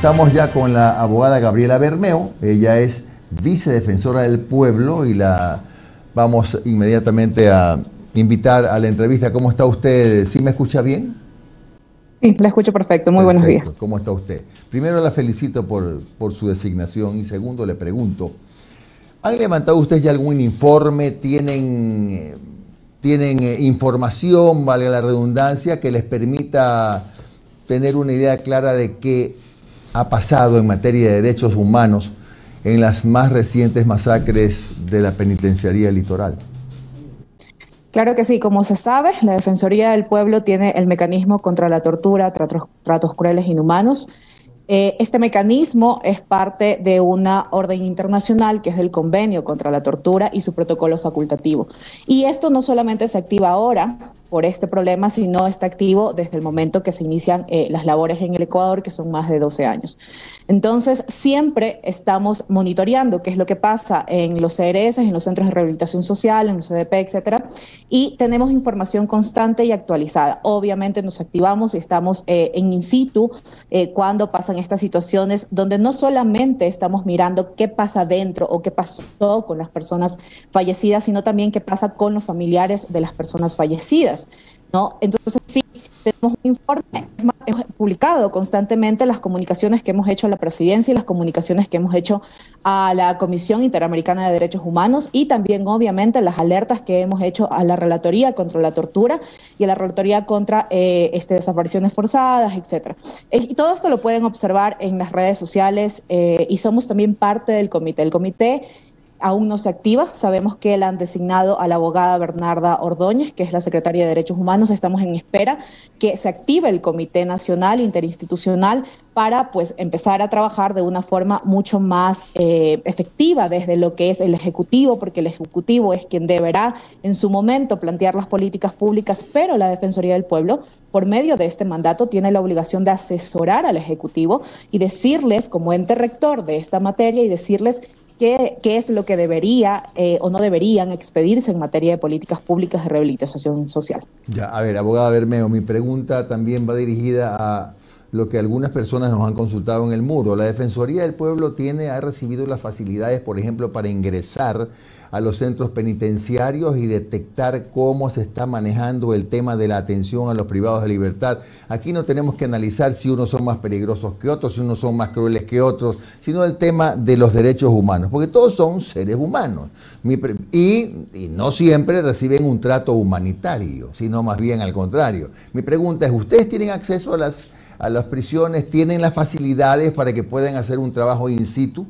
Estamos ya con la abogada Gabriela Bermeo. Ella es vicedefensora del pueblo y la vamos inmediatamente a invitar a la entrevista. ¿Cómo está usted? ¿Sí me escucha bien? Sí, la escucho perfecto. Muy buenos días. ¿Cómo está usted? Primero la felicito por su designación y segundo le pregunto, ¿han levantado ustedes ya algún informe? ¿Tienen información, valga la redundancia, que les permita tener una idea clara de qué ha pasado en materia de derechos humanos en las más recientes masacres de la penitenciaría litoral? Claro que sí, como se sabe, la Defensoría del Pueblo tiene el mecanismo contra la tortura, tratos crueles e inhumanos. Este mecanismo es parte de una orden internacional que es el Convenio contra la Tortura y su protocolo facultativo. Y esto no solamente se activa ahora por este problema, sino está activo desde el momento que se inician las labores en el Ecuador, que son más de 12 años. Entonces, siempre estamos monitoreando qué es lo que pasa en los CRS, en los centros de rehabilitación social, en los CDP, etcétera, y tenemos información constante y actualizada. Obviamente nos activamos y estamos en in situ cuando pasan estas situaciones, donde no solamente estamos mirando qué pasa dentro o qué pasó con las personas fallecidas, sino también qué pasa con los familiares de las personas fallecidas, ¿no? Entonces, sí, tenemos un informe, hemos publicado constantemente las comunicaciones que hemos hecho a la presidencia y las comunicaciones que hemos hecho a la Comisión Interamericana de Derechos Humanos y también, obviamente, las alertas que hemos hecho a la Relatoría contra la Tortura y a la Relatoría contra desapariciones forzadas, etcétera. Y todo esto lo pueden observar en las redes sociales y somos también parte del comité. El comité aún no se activa. Sabemos que la han designado a la abogada Bernarda Ordóñez, que es la secretaria de Derechos Humanos. Estamos en espera que se active el Comité Nacional Interinstitucional para pues empezar a trabajar de una forma mucho más efectiva desde lo que es el Ejecutivo, porque el Ejecutivo es quien deberá en su momento plantear las políticas públicas, pero la Defensoría del Pueblo, por medio de este mandato, tiene la obligación de asesorar al Ejecutivo y decirles, como ente rector de esta materia, y decirles qué es lo que debería o no deberían expedirse en materia de políticas públicas de rehabilitación social. Ya, a ver, abogada Bermeo, mi pregunta también va dirigida a lo que algunas personas nos han consultado en el muro. La Defensoría del Pueblo ha recibido las facilidades, por ejemplo, para ingresar a los centros penitenciarios y detectar cómo se está manejando el tema de la atención a los privados de libertad. Aquí no tenemos que analizar si unos son más peligrosos que otros, si unos son más crueles que otros, sino el tema de los derechos humanos, porque todos son seres humanos y no siempre reciben un trato humanitario, sino más bien al contrario. Mi pregunta es, ¿ustedes tienen acceso a las prisiones? ¿Tienen las facilidades para que puedan hacer un trabajo in situ?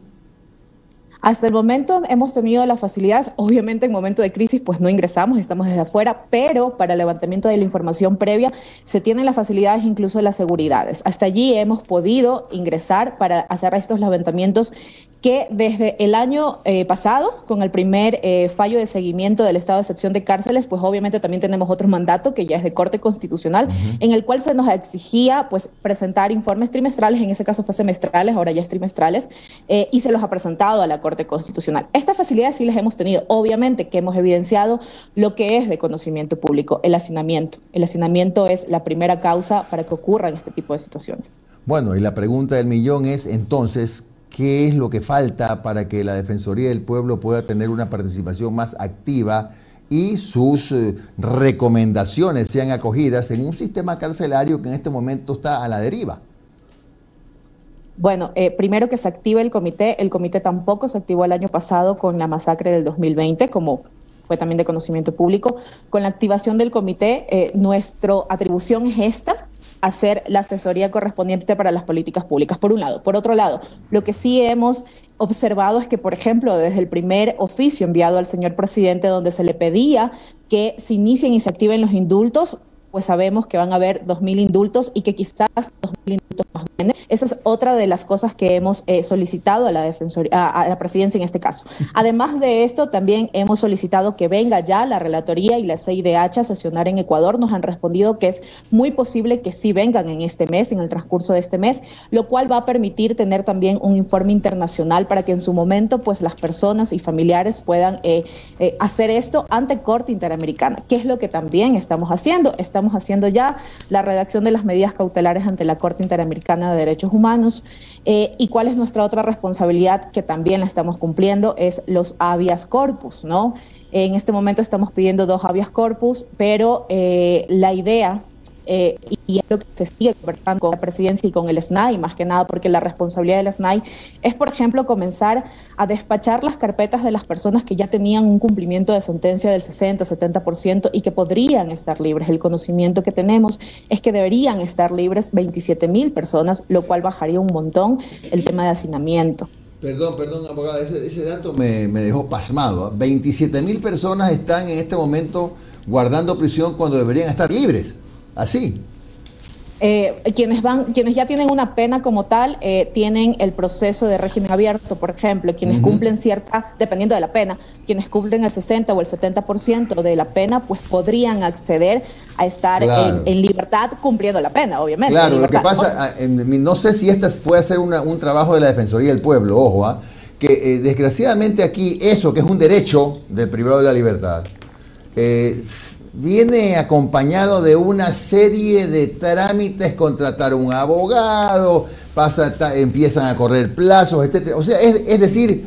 Hasta el momento hemos tenido las facilidades, obviamente en momento de crisis pues no ingresamos, estamos desde afuera, pero para el levantamiento de la información previa se tienen las facilidades, incluso las seguridades. Hasta allí hemos podido ingresar para hacer estos levantamientos que desde el año pasado, con el primer fallo de seguimiento del estado de excepción de cárceles, pues obviamente también tenemos otro mandato que ya es de Corte Constitucional, en el cual se nos exigía pues presentar informes trimestrales, en ese caso fue semestrales, ahora ya es trimestrales, y se los ha presentado a la Corte Constitucional. Estas facilidades sí las hemos tenido, obviamente que hemos evidenciado lo que es de conocimiento público, el hacinamiento. El hacinamiento es la primera causa para que ocurran este tipo de situaciones. Bueno, y la pregunta del millón es entonces, ¿qué es lo que falta para que la Defensoría del Pueblo pueda tener una participación más activa y sus recomendaciones sean acogidas en un sistema carcelario que en este momento está a la deriva? Bueno, primero que se active el comité tampoco se activó el año pasado con la masacre del 2020, como fue también de conocimiento público. Con la activación del comité, nuestra atribución es esta, hacer la asesoría correspondiente para las políticas públicas, por un lado. Por otro lado, lo que sí hemos observado es que, por ejemplo, desde el primer oficio enviado al señor presidente, donde se le pedía que se inicien y se activen los indultos, pues sabemos que van a haber 2.000 indultos y que quizás 2.000 indultos más vienen. Esa es otra de las cosas que hemos solicitado a la Defensoría, a la presidencia en este caso. Además de esto, también hemos solicitado que venga ya la Relatoría y la CIDH a sesionar en Ecuador. Nos han respondido que es muy posible que sí vengan en este mes, en el transcurso de este mes, lo cual va a permitir tener también un informe internacional para que en su momento pues las personas y familiares puedan hacer esto ante Corte Interamericana, que es lo que también estamos haciendo. Estamos estamos haciendo ya, la redacción de las medidas cautelares ante la Corte Interamericana de Derechos Humanos. ¿Y cuál es nuestra otra responsabilidad que también la estamos cumpliendo? Es los habeas corpus, ¿no? En este momento estamos pidiendo 2 habeas corpus, pero la idea, y es lo que se sigue conversando con la presidencia y con el SNAI, más que nada porque la responsabilidad del SNAI es, por ejemplo, comenzar a despachar las carpetas de las personas que ya tenían un cumplimiento de sentencia del 60-70% y que podrían estar libres. El conocimiento que tenemos es que deberían estar libres 27,000 personas, lo cual bajaría un montón el tema de hacinamiento. Perdón, abogada, ese dato me dejó pasmado, ¿eh? 27,000 personas están en este momento guardando prisión cuando deberían estar libres. Así. Quienes ya tienen una pena como tal, tienen el proceso de régimen abierto, por ejemplo, quienes cumplen dependiendo de la pena, quienes cumplen el 60 o el 70% de la pena, pues podrían acceder a estar en libertad cumpliendo la pena, obviamente. Claro, lo que pasa, no sé si este puede ser un trabajo de la Defensoría del Pueblo, ojo, que desgraciadamente aquí eso, que es un derecho del privado de la libertad, viene acompañado de una serie de trámites, contratar un abogado, empiezan a correr plazos, etcétera. O sea, es decir,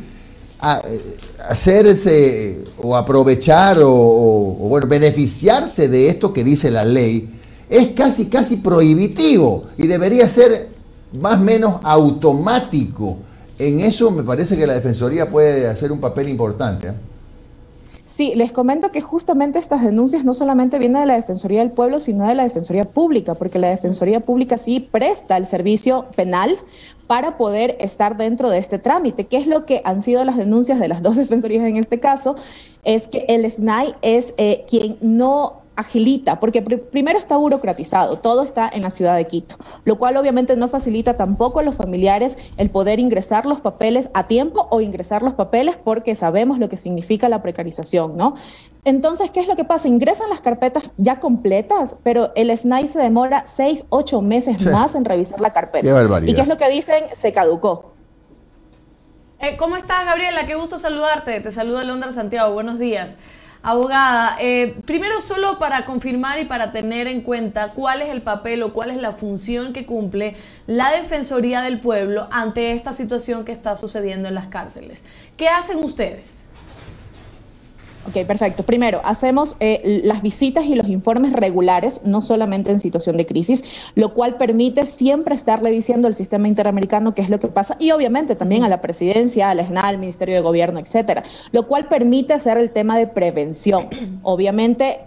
hacerse o aprovechar o bueno, beneficiarse de esto que dice la ley es casi prohibitivo y debería ser más o menos automático. En eso me parece que la Defensoría puede hacer un papel importante, ¿eh? Sí, les comento que justamente estas denuncias no solamente vienen de la Defensoría del Pueblo, sino de la Defensoría Pública, porque la Defensoría Pública sí presta el servicio penal para poder estar dentro de este trámite. ¿Qué es lo que han sido las denuncias de las 2 defensorías en este caso? Es que el SNAI es quien no agilita, porque primero está burocratizado, todo está en la ciudad de Quito, lo cual obviamente no facilita tampoco a los familiares el poder ingresar los papeles a tiempo o ingresar los papeles porque sabemos lo que significa la precarización, ¿no? Entonces, ¿qué es lo que pasa? Ingresan las carpetas ya completas, pero el SNAI se demora 6-8 meses más en revisar la carpeta. ¡Qué barbaridad! ¿Y qué es lo que dicen? Se caducó. ¿Cómo estás, Gabriela? Qué gusto saludarte. Te saluda Londra Santiago. Buenos días. Abogada, primero solo para confirmar y para tener en cuenta cuál es el papel o cuál es la función que cumple la Defensoría del Pueblo ante esta situación que está sucediendo en las cárceles. ¿Qué hacen ustedes? Ok, perfecto. Primero, hacemos las visitas y los informes regulares, no solamente en situación de crisis, lo cual permite siempre estarle diciendo al sistema interamericano qué es lo que pasa y obviamente también a la presidencia, al SNAI, al Ministerio de Gobierno, etcétera, lo cual permite hacer el tema de prevención. Obviamente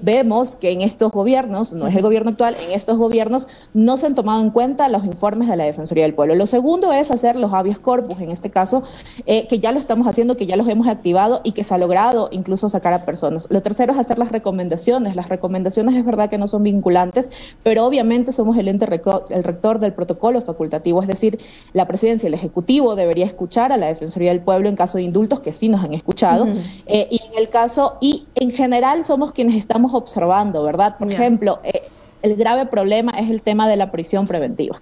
vemos que en estos gobiernos, no es el gobierno actual, en estos gobiernos no se han tomado en cuenta los informes de la Defensoría del Pueblo. Lo segundo es hacer los habeas corpus, en este caso, que ya lo estamos haciendo, que ya los hemos activado y que se ha logrado incluso sacar a personas. Lo tercero es hacer las recomendaciones. Las recomendaciones es verdad que no son vinculantes, pero obviamente somos el ente el rector del protocolo facultativo, es decir, la presidencia y el ejecutivo debería escuchar a la Defensoría del Pueblo en caso de indultos, que sí nos han escuchado, y en el caso, y en general somos quienes estamos observando, ¿verdad? Por ejemplo, el grave problema es el tema de la prisión preventiva.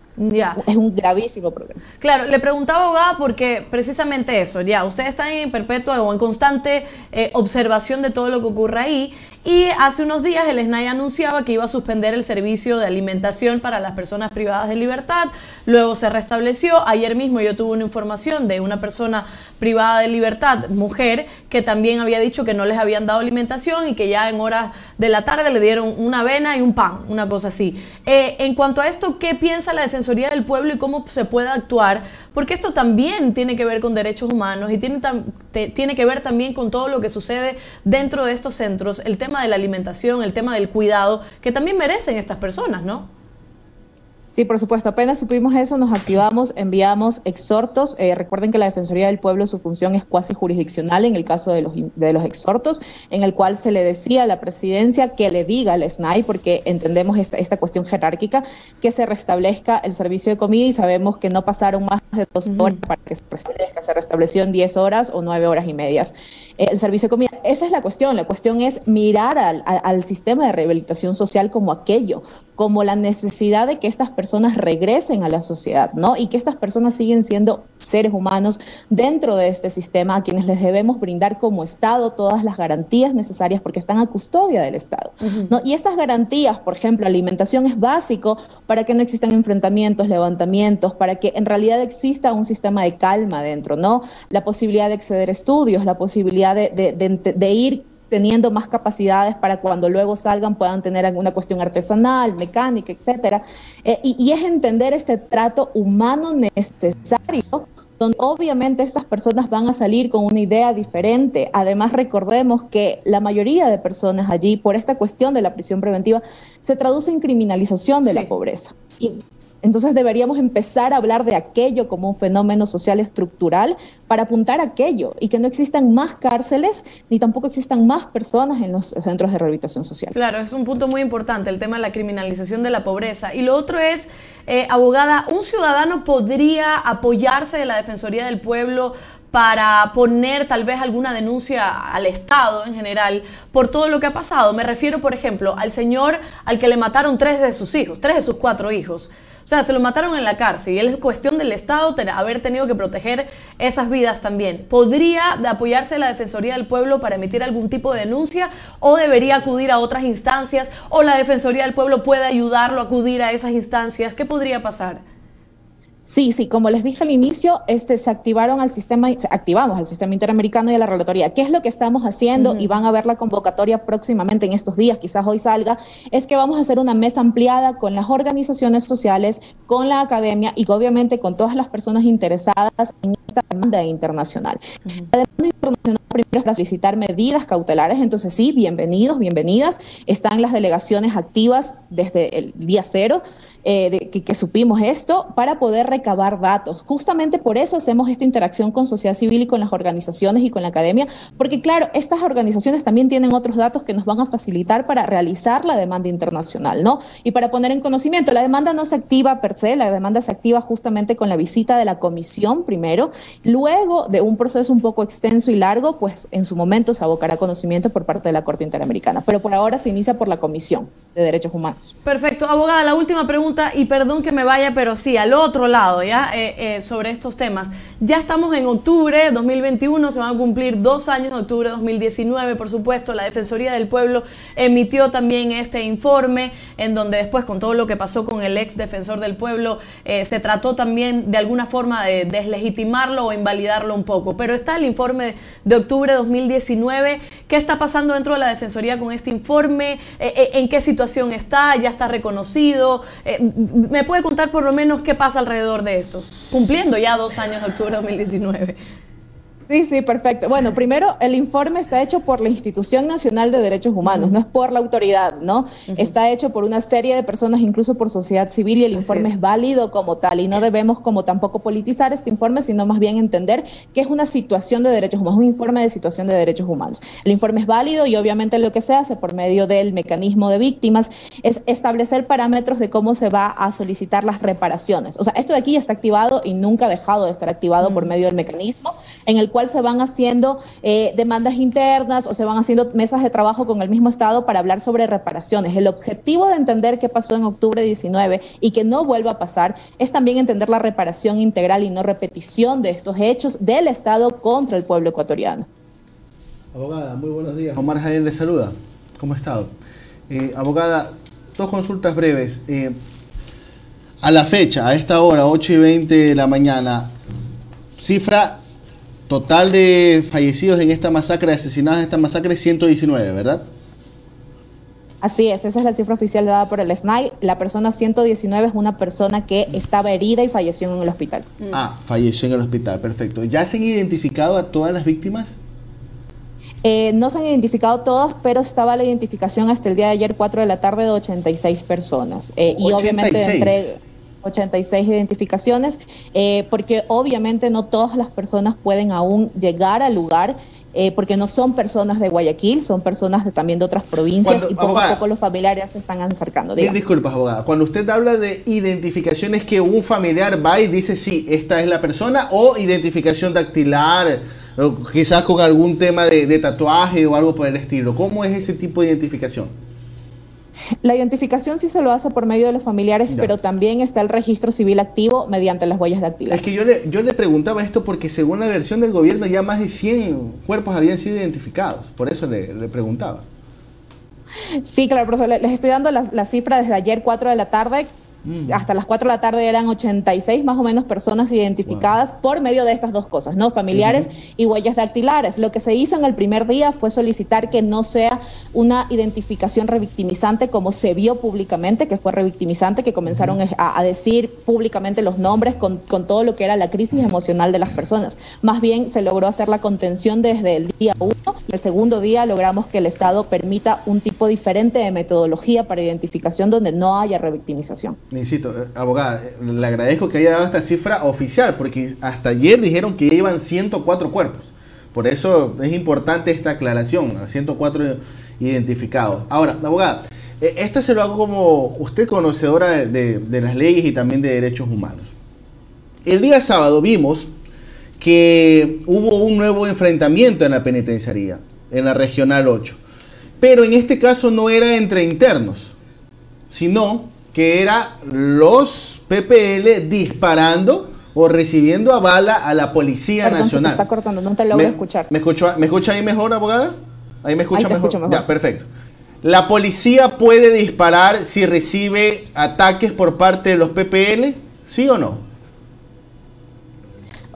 Es un gravísimo problema. Claro, le preguntaba, abogada, porque precisamente eso, ustedes están en perpetua o en constante observación de todo lo que ocurre ahí, y hace unos días el SNAI anunciaba que iba a suspender el servicio de alimentación para las personas privadas de libertad, luego se restableció. Ayer mismo yo tuve una información de una persona privada de libertad, mujer, que también había dicho que no les habían dado alimentación y que ya en horas de la tarde le dieron una avena y un pan, una cosa así. En cuanto a esto, ¿qué piensa la Defensoría del Pueblo y cómo se puede actuar? Porque esto también tiene que ver con derechos humanos y tiene que ver también con todo lo que sucede dentro de estos centros, el tema de la alimentación, el tema del cuidado, que también merecen estas personas, ¿no? Sí, por supuesto. Apenas supimos eso, nos activamos, enviamos exhortos. Recuerden que la Defensoría del Pueblo, su función es cuasi jurisdiccional en el caso de los exhortos, en el cual se le decía a la presidencia que le diga al SNAI, porque entendemos esta cuestión jerárquica, que se restablezca el servicio de comida y sabemos que no pasaron más de 2 horas para que se restablezca. Se restableció en 10 horas o 9 horas y medias. El servicio de comida, esa es la cuestión. La cuestión es mirar al sistema de rehabilitación social como aquello, como la necesidad de que estas personas regresen a la sociedad, ¿no? Y que estas personas siguen siendo seres humanos dentro de este sistema a quienes les debemos brindar como Estado todas las garantías necesarias porque están a custodia del Estado, ¿no? Y estas garantías, por ejemplo, alimentación es básico para que no existan enfrentamientos, levantamientos, para que en realidad exista un sistema de calma dentro, ¿no? La posibilidad de acceder a estudios, la posibilidad de ir teniendo más capacidades para cuando luego salgan puedan tener alguna cuestión artesanal, mecánica, etcétera. Y es entender este trato humano necesario, donde obviamente estas personas van a salir con una idea diferente. Además, recordemos que la mayoría de personas allí, por esta cuestión de la prisión preventiva, se traduce en criminalización de la pobreza. Entonces deberíamos empezar a hablar de aquello como un fenómeno social estructural para apuntar a aquello y que no existan más cárceles ni tampoco existan más personas en los centros de rehabilitación social. Claro, es un punto muy importante el tema de la criminalización de la pobreza. Y lo otro es, abogada, ¿un ciudadano podría apoyarse de la Defensoría del Pueblo para poner tal vez alguna denuncia al Estado en general por todo lo que ha pasado? Me refiero, por ejemplo, al señor al que le mataron 3 de sus 4 hijos. O sea, se lo mataron en la cárcel y es cuestión del Estado haber tenido que proteger esas vidas también. ¿Podría apoyarse la Defensoría del Pueblo para emitir algún tipo de denuncia o debería acudir a otras instancias o la Defensoría del Pueblo puede ayudarlo a acudir a esas instancias? ¿Qué podría pasar? Sí, como les dije al inicio, activamos al sistema interamericano y a la relatoría. ¿Qué es lo que estamos haciendo? Y van a ver la convocatoria próximamente en estos días, quizás hoy salga, es que vamos a hacer una mesa ampliada con las organizaciones sociales, con la academia y obviamente con todas las personas interesadas en esta demanda internacional. La demanda internacional primero es para solicitar medidas cautelares, entonces sí, bienvenidos, bienvenidas. Están las delegaciones activas desde el día 0. Que supimos esto para poder recabar datos. Justamente por eso hacemos esta interacción con sociedad civil y con las organizaciones y con la academia, porque claro, estas organizaciones también tienen otros datos que nos van a facilitar para realizar la demanda internacional, ¿no? Y para poner en conocimiento, la demanda no se activa per se, la demanda se activa justamente con la visita de la comisión primero, luego de un proceso un poco extenso y largo, pues en su momento se abocará conocimiento por parte de la Corte Interamericana, pero por ahora se inicia por la Comisión de Derechos Humanos. Perfecto. Abogada, la última pregunta, y perdón que me vaya, pero sí, al otro lado, ya sobre estos temas. Ya estamos en octubre de 2021, se van a cumplir 2 años de octubre de 2019, por supuesto. La Defensoría del Pueblo emitió también este informe, en donde después, con todo lo que pasó con el ex defensor del pueblo, se trató también de alguna forma de deslegitimarlo o invalidarlo un poco. Pero está el informe de octubre de 2019. ¿Qué está pasando dentro de la Defensoría con este informe? ¿En qué situación está? ¿Ya está reconocido? ¿Me puede contar por lo menos qué pasa alrededor de esto? Cumpliendo ya 2 años de octubre de 2019. Sí, perfecto. Bueno, primero, el informe está hecho por la Institución Nacional de Derechos Humanos, no es por la autoridad, ¿no? Está hecho por una serie de personas, incluso por sociedad civil, y el informe es válido como tal, y no debemos como tampoco politizar este informe, sino más bien entender que es una situación de derechos humanos, un informe de situación de derechos humanos. El informe es válido y obviamente lo que se hace por medio del mecanismo de víctimas es establecer parámetros de cómo se va a solicitar las reparaciones. O sea, esto de aquí ya está activado y nunca ha dejado de estar activado por medio del mecanismo, en el cual se van haciendo demandas internas o se van haciendo mesas de trabajo con el mismo Estado para hablar sobre reparaciones. El objetivo de entender qué pasó en octubre de 19 y que no vuelva a pasar es también entender la reparación integral y no repetición de estos hechos del Estado contra el pueblo ecuatoriano. Abogada, muy buenos días. Omar Javier le saluda. ¿Cómo ha estado? Abogada, 2 consultas breves. A la fecha, a esta hora, 8:20 de la mañana, cifra total de fallecidos en esta masacre, asesinados en esta masacre, 119, ¿verdad? Así es, esa es la cifra oficial dada por el SNAI. La persona 119 es una persona que estaba herida y falleció en el hospital. Falleció en el hospital, perfecto. ¿Ya se han identificado a todas las víctimas? No se han identificado todas, pero estaba la identificación hasta el día de ayer, 4 de la tarde, de 86 personas. Y obviamente entre 86 identificaciones, porque obviamente no todas las personas pueden aún llegar al lugar, porque no son personas de Guayaquil, son personas también de otras provincias, y poco a poco los familiares se están acercando. Disculpas, abogada, cuando usted habla de identificaciones, que un familiar va y dice, sí, esta es la persona, o identificación dactilar, o quizás con algún tema de tatuaje o algo por el estilo. ¿Cómo es ese tipo de identificación? La identificación sí se lo hace por medio de los familiares, Ya. pero también está el registro civil activo mediante las huellas dactilares. Es que yo le preguntaba esto porque según la versión del gobierno ya más de 100 cuerpos habían sido identificados. Por eso le preguntaba. Sí, claro, profesor, les estoy dando la cifra desde ayer 4 de la tarde. Hasta las 4 de la tarde eran 86 más o menos personas identificadas por medio de estas dos cosas, ¿no? Familiares y huellas dactilares. Lo que se hizo en el primer día fue solicitar que no sea una identificación revictimizante como se vio públicamente, que fue revictimizante, que comenzaron a decir públicamente los nombres con todo lo que era la crisis emocional de las personas. Más bien se logró hacer la contención desde el día 1. El segundo día logramos que el Estado permita un tipo diferente de metodología para identificación donde no haya revictimización. Necesito, abogada, le agradezco que haya dado esta cifra oficial, porque hasta ayer dijeron que iban 104 cuerpos. Por eso es importante esta aclaración, 104 identificados. Ahora, abogada, esta se lo hago como usted conocedora de las leyes y también de derechos humanos. El día sábado vimos que hubo un nuevo enfrentamiento en la penitenciaría, en la Regional 8. Pero en este caso no era entre internos, sino que era los PPL disparando o recibiendo a bala a la Policía Perdón, Nacional. se te está cortando, no te logro escuchar. ¿Me escucha ahí mejor, abogada? ¿Ahí me escucha Ahí te mejor? escucho mejor, Ya, sí. perfecto. ¿La policía puede disparar si recibe ataques por parte de los PPL? ¿Sí o no?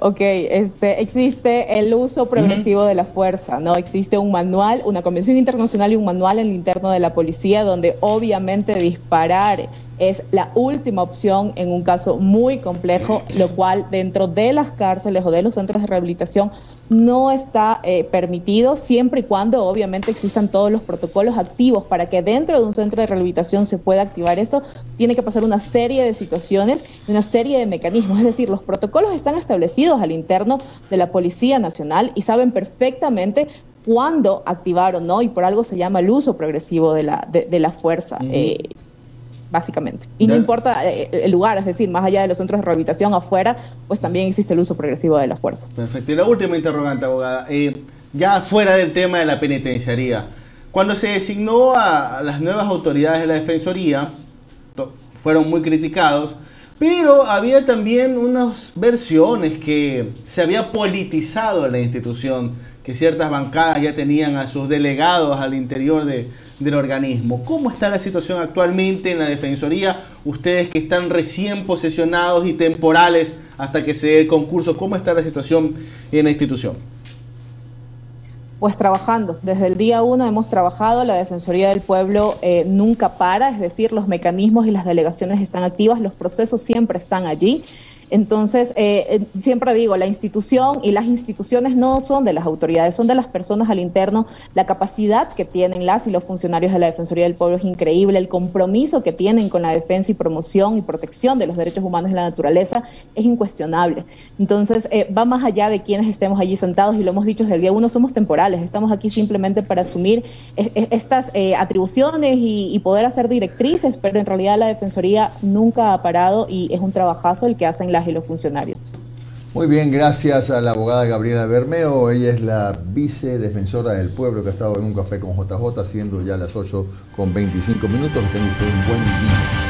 Ok, existe el uso progresivo de la fuerza, ¿no? Existe un manual, una convención internacional y un manual en el interno de la policía donde obviamente disparar es la última opción en un caso muy complejo, lo cual dentro de las cárceles o de los centros de rehabilitación no está permitido, siempre y cuando obviamente existan todos los protocolos activos para que dentro de un centro de rehabilitación se pueda activar esto. Tiene que pasar una serie de situaciones, una serie de mecanismos, es decir, los protocolos están establecidos al interno de la Policía Nacional y saben perfectamente cuándo activar o no, y por algo se llama el uso progresivo de la fuerza. Básicamente. Y no importa el lugar, es decir, más allá de los centros de rehabilitación afuera, pues también existe el uso progresivo de la fuerza. Perfecto. Y la última interrogante, abogada. Ya fuera del tema de la penitenciaría, cuando se designó a las nuevas autoridades de la Defensoría, fueron muy criticados, pero había también unas versiones que se había politizado la institución, que ciertas bancadas ya tenían a sus delegados al interior del organismo. ¿Cómo está la situación actualmente en la Defensoría? Ustedes que están recién posesionados y temporales hasta que se dé el concurso, ¿cómo está la situación en la institución? Pues trabajando, desde el día 1 hemos trabajado, la Defensoría del Pueblo nunca para, es decir, los mecanismos y las delegaciones están activas, los procesos siempre están allí. Entonces, siempre digo, la institución y las instituciones no son de las autoridades, son de las personas al interno. La capacidad que tienen las y los funcionarios de la Defensoría del Pueblo es increíble. El compromiso que tienen con la defensa y promoción y protección de los derechos humanos en la naturaleza es incuestionable. Entonces, va más allá de quienes estemos allí sentados, y lo hemos dicho desde el día 1, somos temporales. Estamos aquí simplemente para asumir estas atribuciones y poder hacer directrices, pero en realidad la Defensoría nunca ha parado y es un trabajazo el que hacen y los funcionarios. Muy bien, gracias a la abogada Gabriela Bermeo. Ella es la vicedefensora del pueblo que ha estado en un café con JJ, siendo ya las 8:25. Que tenga usted un buen día.